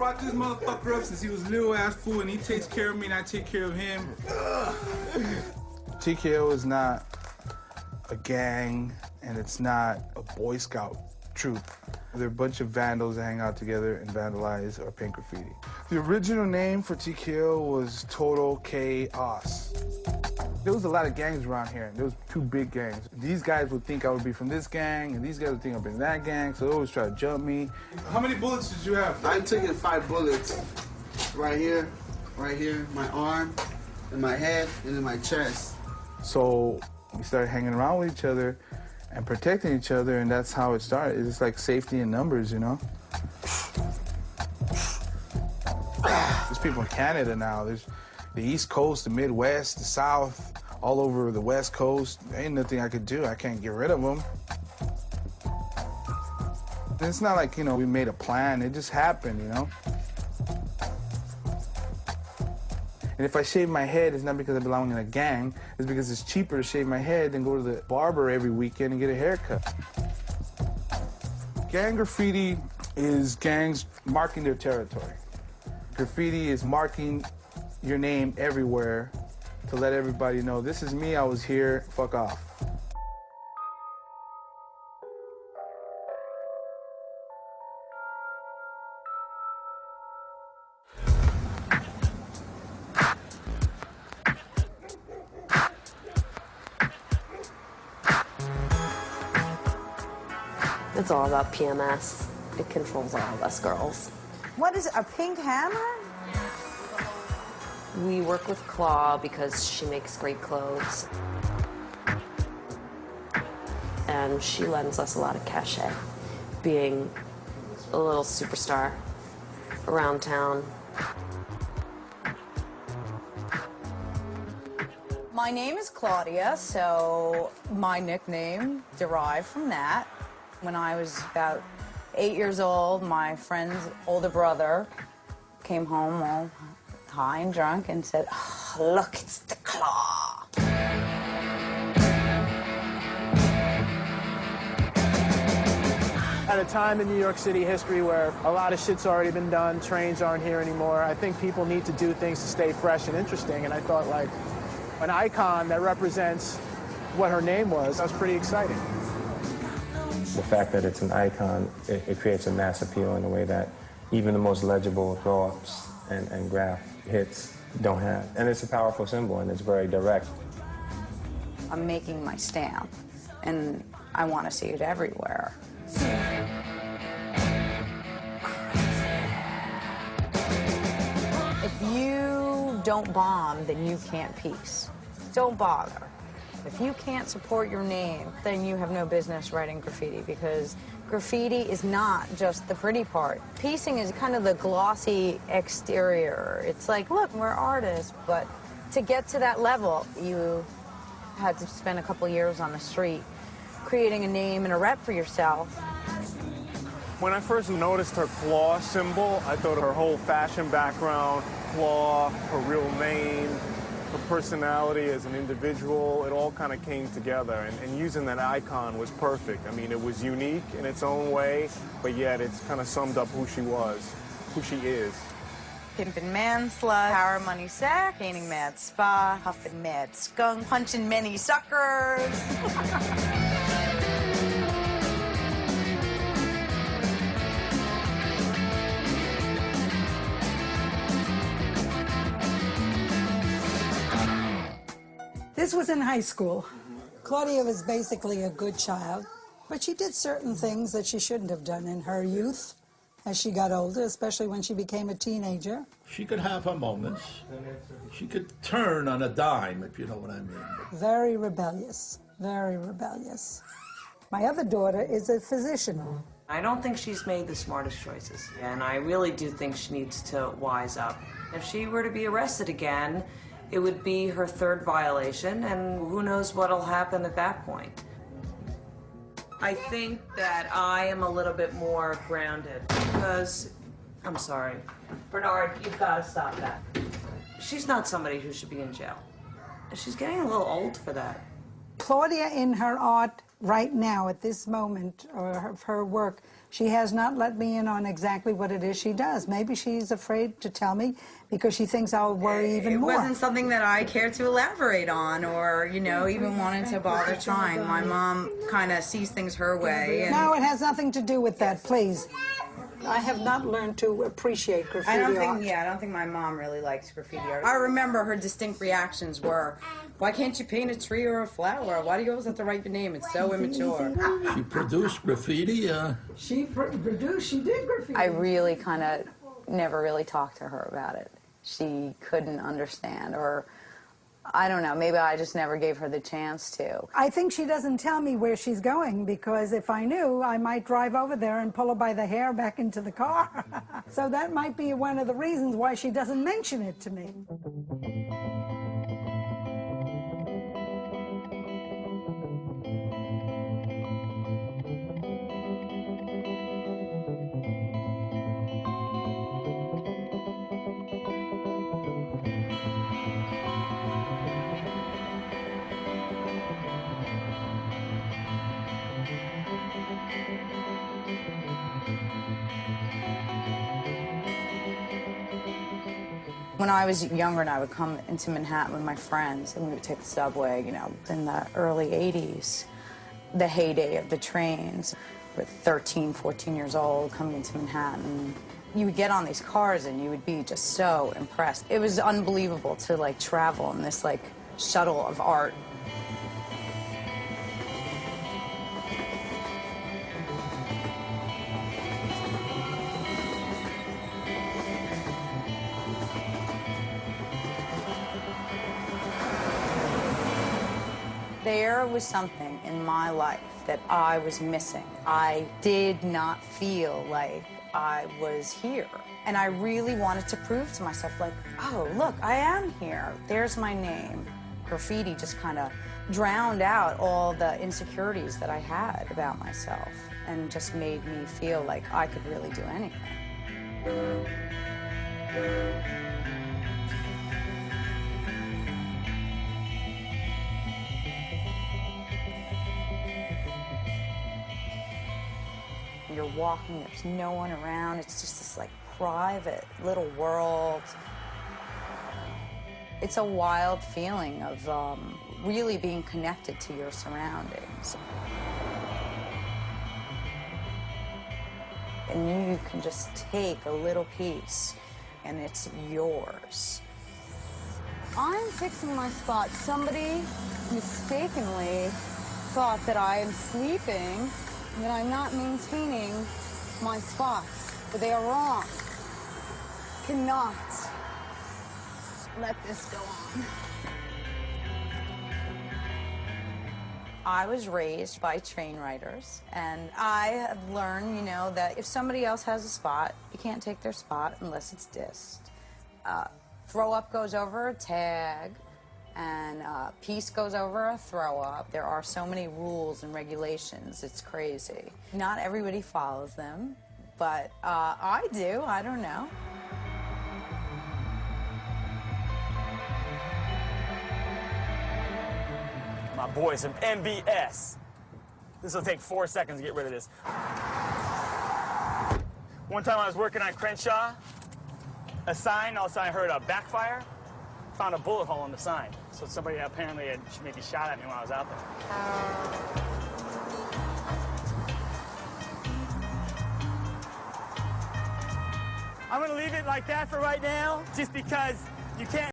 brought this motherfucker up since he was little ass fool, and he takes care of me and I take care of him. TKO is not a gang, and it's not a Boy Scout troop. They're a bunch of vandals that hang out together and vandalize or paint graffiti. The original name for TKO was Total Chaos. There was a lot of gangs around here. There was 2 big gangs. These guys would think I would be from this gang, and these guys would think I'd be from that gang, so they always try to jump me. How many bullets did you have? I took in 5 bullets. Right here, my arm, in my head, and in my chest. So we started hanging around with each other and protecting each other, and that's how it started. It's like safety in numbers, you know? There's people in Canada now. There's the East Coast, the Midwest, the South, all over the West Coast. There ain't nothing I could do. I can't get rid of them. And it's not like, you know, we made a plan. It just happened, you know? And if I shave my head, it's not because I belong in a gang. It's because it's cheaper to shave my head than go to the barber every weekend and get a haircut. Gang graffiti is gangs marking their territory. Graffiti is marking your name everywhere to let everybody know, this is me, I was here, fuck off. It's all about PMS. It controls all of us girls. What is it, a pink hammer? We work with Claw because she makes great clothes. And she lends us a lot of cachet, being a little superstar around town. My name is Claudia, so my nickname derived from that. When I was about 8 years old, my friend's older brother came home all high and drunk and said, oh, look, it's the Claw. At a time in New York City history where a lot of shit's already been done, trains aren't here anymore, I think people need to do things to stay fresh and interesting, and I thought, like, an icon that represents what her name was, that was pretty exciting. The fact that it's an icon, it creates a mass appeal in a way that even the most legible throw-ups and graph hits don't have. And it's a powerful symbol, and it's very direct. I'm making my stamp, and I want to see it everywhere. If you don't bomb, then you can't peace. Don't bother. If you can't support your name, then you have no business writing graffiti, because graffiti is not just the pretty part. Piecing is kind of the glossy exterior. It's like, look, we're artists, but to get to that level, you had to spend a couple years on the street creating a name and a rep for yourself. When I first noticed her claw symbol, I thought her whole fashion background, claw, her real name, her personality as an individual, it all kind of came together, and using that icon was perfect. I mean, it was unique in its own way, but yet it's kind of summed up who she was, who she is. Pimpin' man slut, power money sack, painting mad spa, huffing mad skunk, punching many suckers. This was in high school. Claudia was basically a good child, but she did certain things that she shouldn't have done in her youth as she got older, especially when she became a teenager. She could have her moments. She could turn on a dime, if you know what I mean. Very rebellious, very rebellious. My other daughter is a physician. I don't think she's made the smartest choices, and I really do think she needs to wise up. If she were to be arrested again, it would be her 3rd violation, and who knows what'll happen at that point. I think that I am a little bit more grounded because, I'm sorry, Bernard, you've got to stop that. She's not somebody who should be in jail. She's getting a little old for that. Claudia, in her art right now, at this moment of her work, she has not let me in on exactly what it is she does. Maybe she's afraid to tell me because she thinks I'll worry even more. It wasn't something that I cared to elaborate on or, you know, even wanted to bother trying. My mom kind of sees things her way. And no, it has nothing to do with that, please. I have not learned to appreciate graffiti art. I don't think my mom really likes graffiti art. I remember her distinct reactions were, why can't you paint a tree or a flower? Why do you always have to write your name? It's so immature. She produced graffiti. She did graffiti. I really kind of never really talked to her about it. She couldn't understand, or I don't know, maybe I just never gave her the chance to. I think she doesn't tell me where she's going, because if I knew, I might drive over there and pull her by the hair back into the car. So that might be one of the reasons why she doesn't mention it to me. When I was younger and I would come into Manhattan with my friends and we would take the subway, you know, in the early 80s, the heyday of the trains. We're 13, 14 years old coming into Manhattan. You would get on these cars and you would be just so impressed. It was unbelievable to like travel in this like shuttle of art. There was something in my life that I was missing. I did not feel like I was here. And I really wanted to prove to myself, like, oh, look, I am here. There's my name. Graffiti just kind of drowned out all the insecurities that I had about myself and just made me feel like I could really do anything. You're walking, there's no one around. It's just this like private little world. It's a wild feeling of really being connected to your surroundings. And you can just take a little piece and it's yours. I'm fixing my spot. Somebody mistakenly thought that I am sleeping, that I'm not maintaining my spots, but they are wrong. Cannot let this go on. I was raised by train riders, and I have learned, you know, that if somebody else has a spot, you can't take their spot unless it's dissed. Throw up goes over a tag, and peace goes over a throw up. There are so many rules and regulations, it's crazy. Not everybody follows them, but I do, I don't know. My boy, some MBS. This will take 4 seconds to get rid of this. One time I was working on Crenshaw, a sign, all of a sudden I heard a backfire, found a bullet hole in the sign. So somebody apparently had maybe shot at me when I was out there. I'm gonna leave it like that for right now, just because you can't